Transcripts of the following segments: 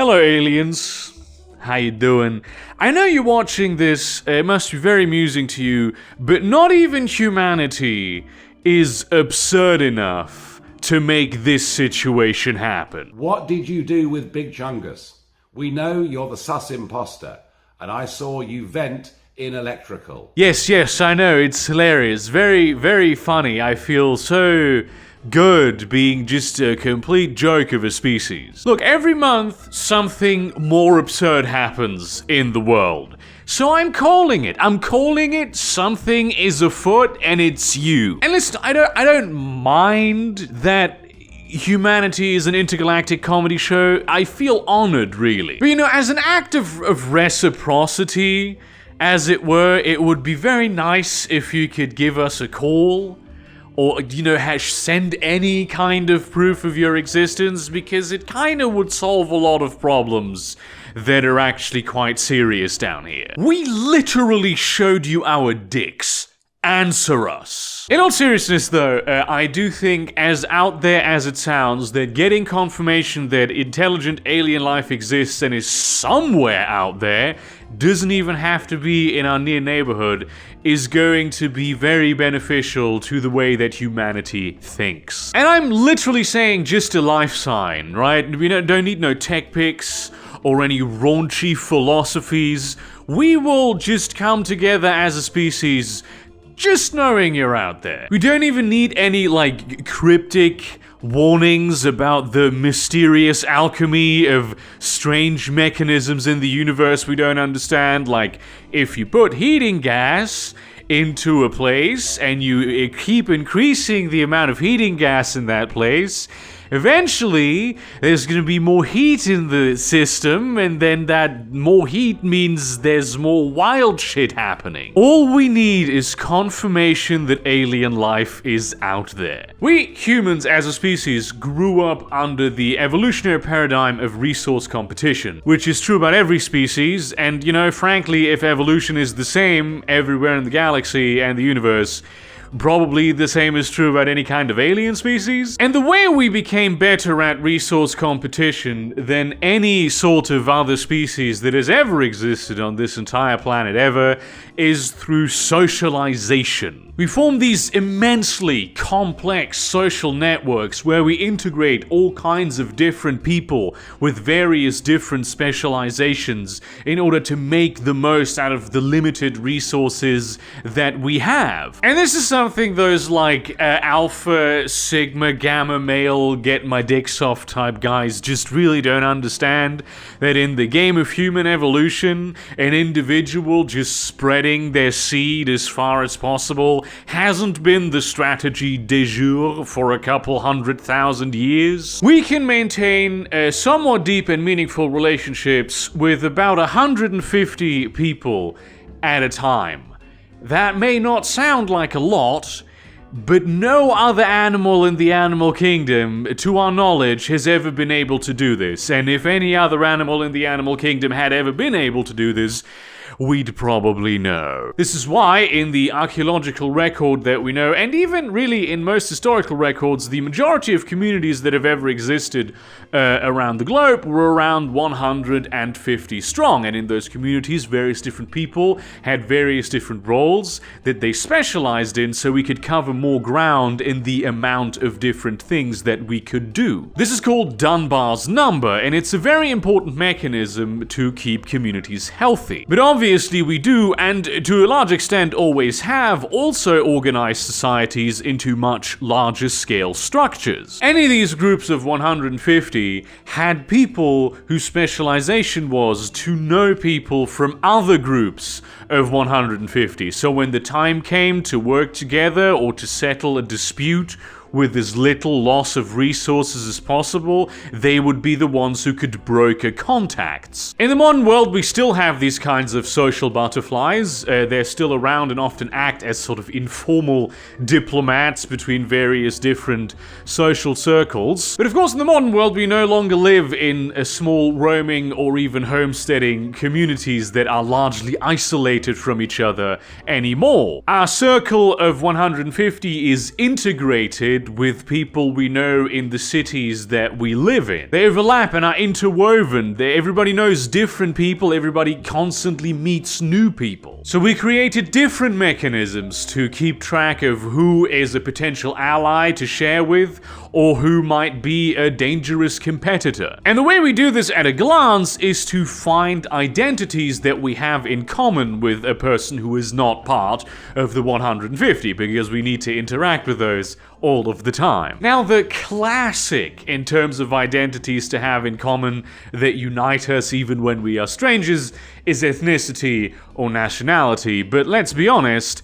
Hello, aliens. How you doing? I know you're watching this, it must be very amusing to you, but not even humanity is absurd enough to make this situation happen. What did you do with Big Chungus? We know you're the sus imposter, and I saw you vent in electrical. Yes, I know, it's hilarious. Very, very funny. I feel so good being just a complete joke of a species. Look, every month something more absurd happens in the world. So I'm calling it. Something is afoot and it's you. And listen, I don't mind that humanity is an intergalactic comedy show. I feel honored, really. But as an act of reciprocity, as it were, it would be very nice if you could give us a call. Or, send any kind of proof of your existence, because it kind of would solve a lot of problems that are actually quite serious down here. We literally showed you our dicks. Answer us. In all seriousness, though, I do think, as out there as it sounds, that getting confirmation that intelligent alien life exists and is somewhere out there, doesn't even have to be in our near neighborhood, is going to be very beneficial to the way that humanity thinks. And I'm literally saying just a life sign, right? We don't need no tech pics or any raunchy philosophies. We will just come together as a species just knowing you're out there. We don't even need any, cryptic warnings about the mysterious alchemy of strange mechanisms in the universe we don't understand. Like, if you put heating gas into a place and you keep increasing the amount of heating gas in that place, eventually there's gonna be more heat in the system, and then that more heat means there's more wild shit happening. All we need is confirmation that alien life is out there. We humans as a species grew up under the evolutionary paradigm of resource competition, which is true about every species, and frankly, if evolution is the same everywhere in the galaxy and the universe, probably the same is true about any kind of alien species. And the way we became better at resource competition than any sort of other species that has ever existed on this entire planet ever is through socialization. We form these immensely complex social networks where we integrate all kinds of different people with various different specializations in order to make the most out of the limited resources that we have. And this is something those alpha, sigma, gamma, male, get my dick soft type guys just really don't understand, that in the game of human evolution, an individual just spreading their seed as far as possible hasn't been the strategy de jour for a couple 100,000 years. We can maintain somewhat deep and meaningful relationships with about 150 people at a time. That may not sound like a lot, but no other animal in the animal kingdom, to our knowledge, has ever been able to do this. And if any other animal in the animal kingdom had ever been able to do this, we'd probably know. This is why, in the archaeological record that we know, and even really in most historical records, the majority of communities that have ever existed around the globe were around 150 strong, and in those communities, various different people had various different roles that they specialized in, so we could cover more ground in the amount of different things that we could do. This is called Dunbar's number, and it's a very important mechanism to keep communities healthy. But obviously we do, and to a large extent always have, also organized societies into much larger scale structures. Any of these groups of 150 had people whose specialization was to know people from other groups of 150. So when the time came to work together or to settle a dispute with as little loss of resources as possible, they would be the ones who could broker contacts. In the modern world, we still have these kinds of social butterflies. They're still around and often act as sort of informal diplomats between various different social circles. But of course, in the modern world, we no longer live in a small roaming or even homesteading communities that are largely isolated from each other anymore. Our circle of 150 is integrated it with people we know in the cities that we live in. They overlap and are interwoven. Everybody knows different people, everybody constantly meets new people. So we created different mechanisms to keep track of who is a potential ally to share with, or who might be a dangerous competitor. And the way we do this at a glance is to find identities that we have in common with a person who is not part of the 150, because we need to interact with those all of the time. Now, the classic in terms of identities to have in common that unite us even when we are strangers is ethnicity or nationality, but let's be honest,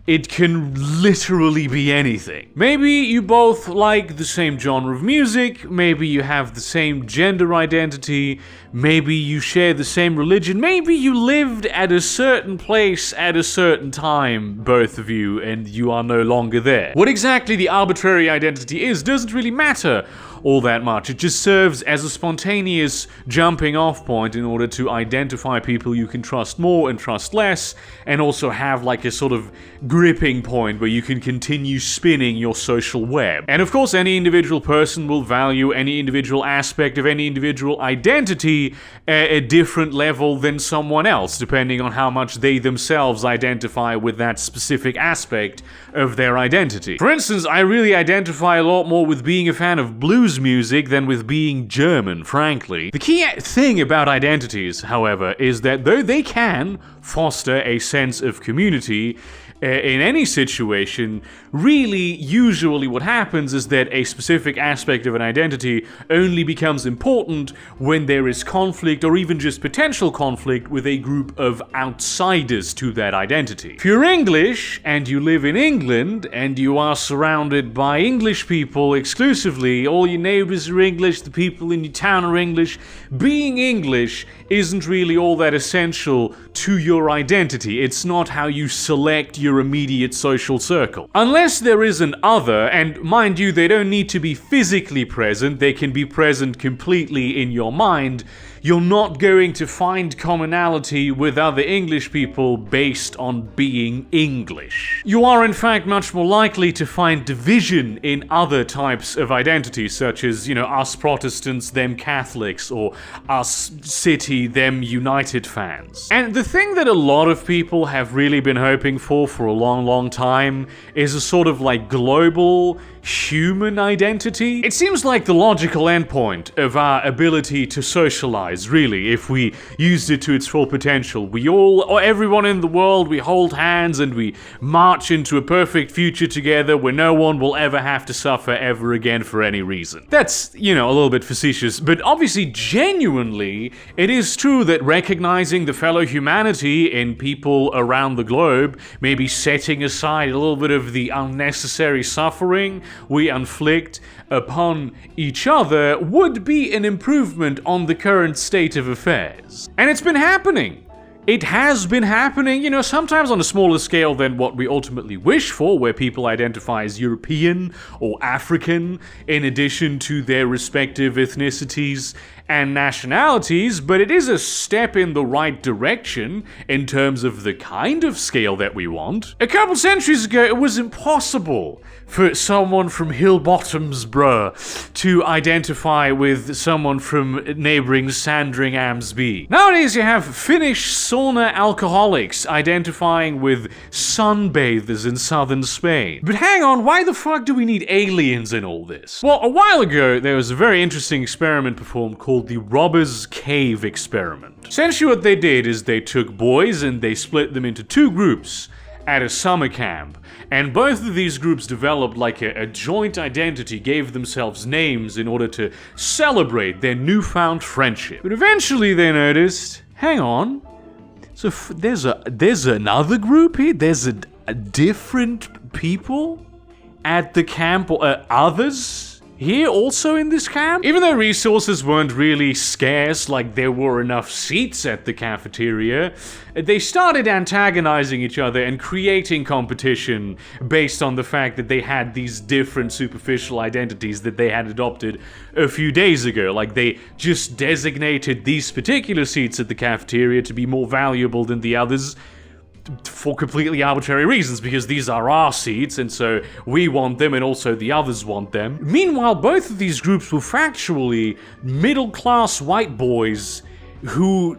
it can literally be anything. Maybe you both like the same genre of music, maybe you have the same gender identity, maybe you share the same religion, maybe you lived at a certain place at a certain time, both of you, and you are no longer there. What exactly the arbitrary identity is doesn't really matter all that much. It just serves as a spontaneous jumping off point in order to identify people you can trust more and trust less, and also have like a sort of gripping point where you can continue spinning your social web. And of course, any individual person will value any individual aspect of any individual identity at a different level than someone else, depending on how much they themselves identify with that specific aspect of their identity. For instance, I really identify a lot more with being a fan of blues music than with being German, frankly. The key thing about identities, however, is that though they can foster a sense of community in any situation, really, usually what happens is that a specific aspect of an identity only becomes important when there is conflict, or even just potential conflict, with a group of outsiders to that identity. If you're English and you live in England and you are surrounded by English people exclusively, all your neighbors are English, the people in your town are English, being English isn't really all that essential to your identity. It's not how you select your immediate social circle. Unless there is an other, and mind you, they don't need to be physically present, they can be present completely in your mind, you're not going to find commonality with other English people based on being English. You are in fact much more likely to find division in other types of identities, such as, us Protestants, them Catholics, or us City, them United fans. And the thing that a lot of people have really been hoping for a long, long time is a sort of like global human identity. It seems like the logical endpoint of our ability to socialize, really, if we used it to its full potential. We all, or everyone in the world, we hold hands and we march into a perfect future together where no one will ever have to suffer ever again for any reason. That's, a little bit facetious, but obviously, genuinely, it is true that recognizing the fellow humanity in people around the globe, maybe setting aside a little bit of the unnecessary suffering we inflict upon each other, would be an improvement on the current state of affairs. And it's been happening. It has been happening, sometimes on a smaller scale than what we ultimately wish for, where people identify as European or African in addition to their respective ethnicities and nationalities, but it is a step in the right direction in terms of the kind of scale that we want. A couple centuries ago, it was impossible for someone from Hill Bottoms, to identify with someone from neighboring Sandringhams. Nowadays, you have Finnish sauna alcoholics identifying with sunbathers in southern Spain. But hang on, why the fuck do we need aliens in all this? Well, a while ago, there was a very interesting experiment performed called the Robbers Cave experiment. Essentially what they did is they took boys and they split them into two groups at a summer camp, and both of these groups developed like a joint identity, gave themselves names in order to celebrate their newfound friendship. But eventually they noticed, hang on, so there's another group here, there's a different people at the camp, or others here also in this camp? Even though resources weren't really scarce, like there were enough seats at the cafeteria, they started antagonizing each other and creating competition based on the fact that they had these different superficial identities that they had adopted a few days ago. Like they just designated these particular seats at the cafeteria to be more valuable than the others for completely arbitrary reasons, because these are our seats, and so we want them, and also the others want them. Meanwhile, both of these groups were factually middle-class white boys who,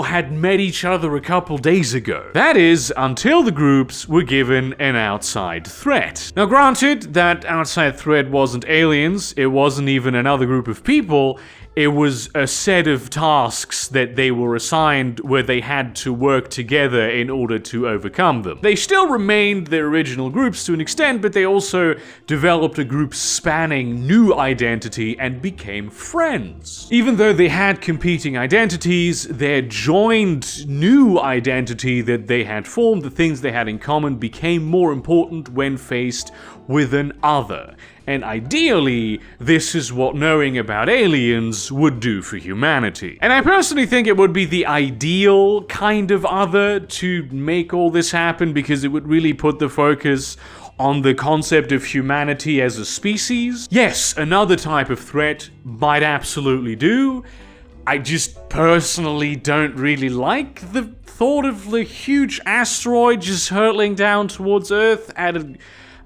had met each other a couple days ago. That is, until the groups were given an outside threat. Now granted, that outside threat wasn't aliens, it wasn't even another group of people, it was a set of tasks that they were assigned where they had to work together in order to overcome them. They still remained their original groups to an extent, but they also developed a group spanning new identity and became friends. Even though they had competing identities, their joined new identity that they had formed, the things they had in common, became more important when faced with an other. And ideally, this is what knowing about aliens would do for humanity. And I personally think it would be the ideal kind of other to make all this happen, because it would really put the focus on the concept of humanity as a species. Yes, another type of threat might absolutely do. I just personally don't really like the thought of the huge asteroid just hurtling down towards Earth at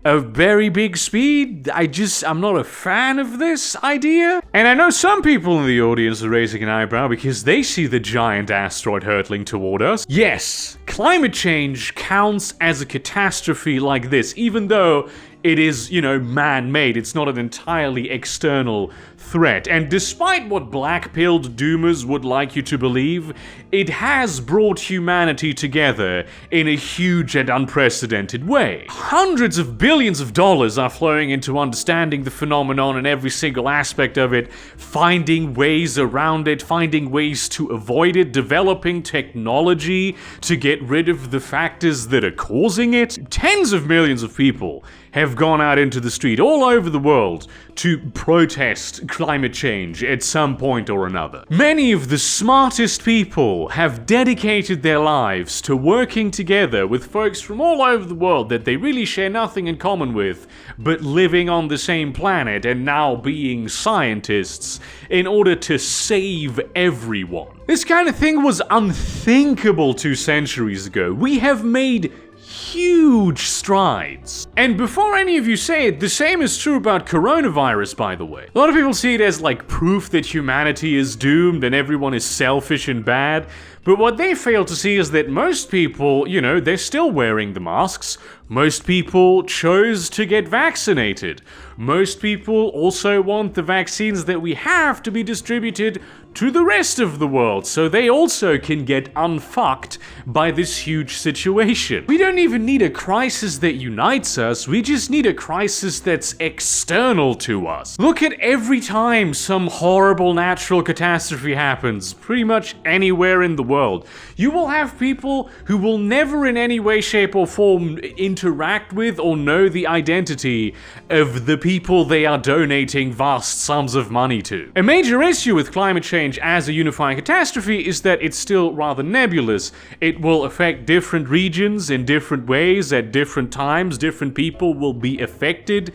a very big speed. I'm not a fan of this idea. And I know some people in the audience are raising an eyebrow because they see the giant asteroid hurtling toward us. Yes, climate change counts as a catastrophe like this, even though it is, man-made. It's not an entirely external threat. And despite what black-pilled doomers would like you to believe, it has brought humanity together in a huge and unprecedented way. Hundreds of billions of dollars are flowing into understanding the phenomenon and every single aspect of it, finding ways around it, finding ways to avoid it, developing technology to get rid of the factors that are causing it. Tens of millions of people have gone out into the street all over the world to protest climate change at some point or another. Many of the smartest people have dedicated their lives to working together with folks from all over the world that they really share nothing in common with, but living on the same planet and now being scientists in order to save everyone. This kind of thing was unthinkable 2 centuries ago. We have made huge strides. And before any of you say it, the same is true about coronavirus, by the way. A lot of people see it as like proof that humanity is doomed and everyone is selfish and bad. But what they fail to see is that most people, they're still wearing the masks. Most people chose to get vaccinated. Most people also want the vaccines that we have to be distributed to the rest of the world, so they also can get unfucked by this huge situation. We don't even need a crisis that unites us, we just need a crisis that's external to us. Look at every time some horrible natural catastrophe happens, pretty much anywhere in the world. You will have people who will never in any way, shape, or form interact with or know the identity of the people they are donating vast sums of money to. A major issue with climate change as a unifying catastrophe is that it's still rather nebulous. It will affect different regions in different ways at different times. Different people will be affected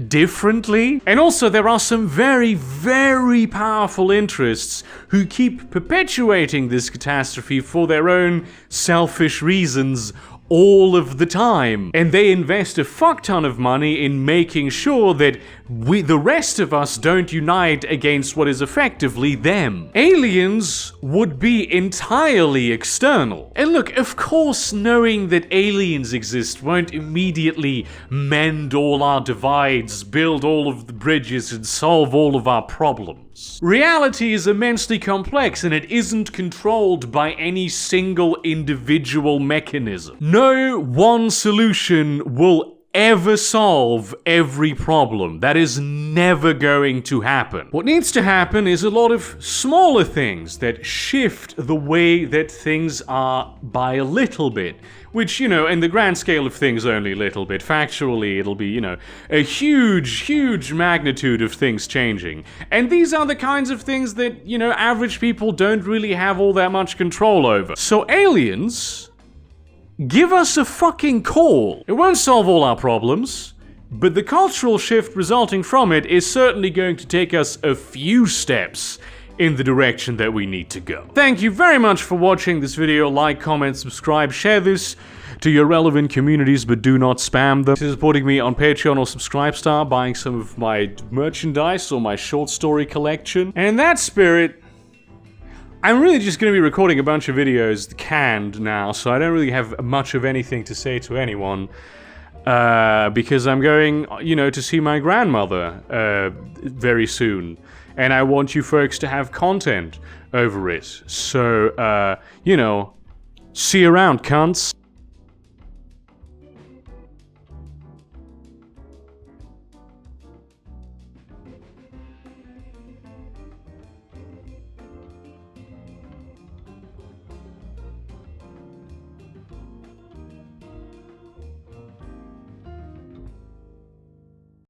differently. And also there are some very, very powerful interests who keep perpetuating this catastrophe for their own selfish reasons all of the time. And they invest a fuck ton of money in making sure that the rest of us don't unite against what is effectively them. Aliens would be entirely external. And look, of course, knowing that aliens exist won't immediately mend all our divides, build all of the bridges, and solve all of our problems. Reality is immensely complex, and it isn't controlled by any single individual mechanism. No one solution will ever solve every problem. That is never going to happen. What needs to happen is a lot of smaller things that shift the way that things are by a little bit. Which, in the grand scale of things, only a little bit. Factually, it'll be, a huge, huge magnitude of things changing. And these are the kinds of things that, average people don't really have all that much control over. So aliens, give us a fucking call. It won't solve all our problems, but the cultural shift resulting from it is certainly going to take us a few steps in the direction that we need to go. Thank you very much for watching this video. Like, comment, subscribe, share this to your relevant communities, but do not spam them. Supporting me on Patreon or Subscribestar, buying some of my merchandise or my short story collection. And in that spirit, I'm really just going to be recording a bunch of videos canned now, so I don't really have much of anything to say to anyone. Because I'm going, you know, to see my grandmother very soon. And I want you folks to have content over it. So, you know, see you around, cunts.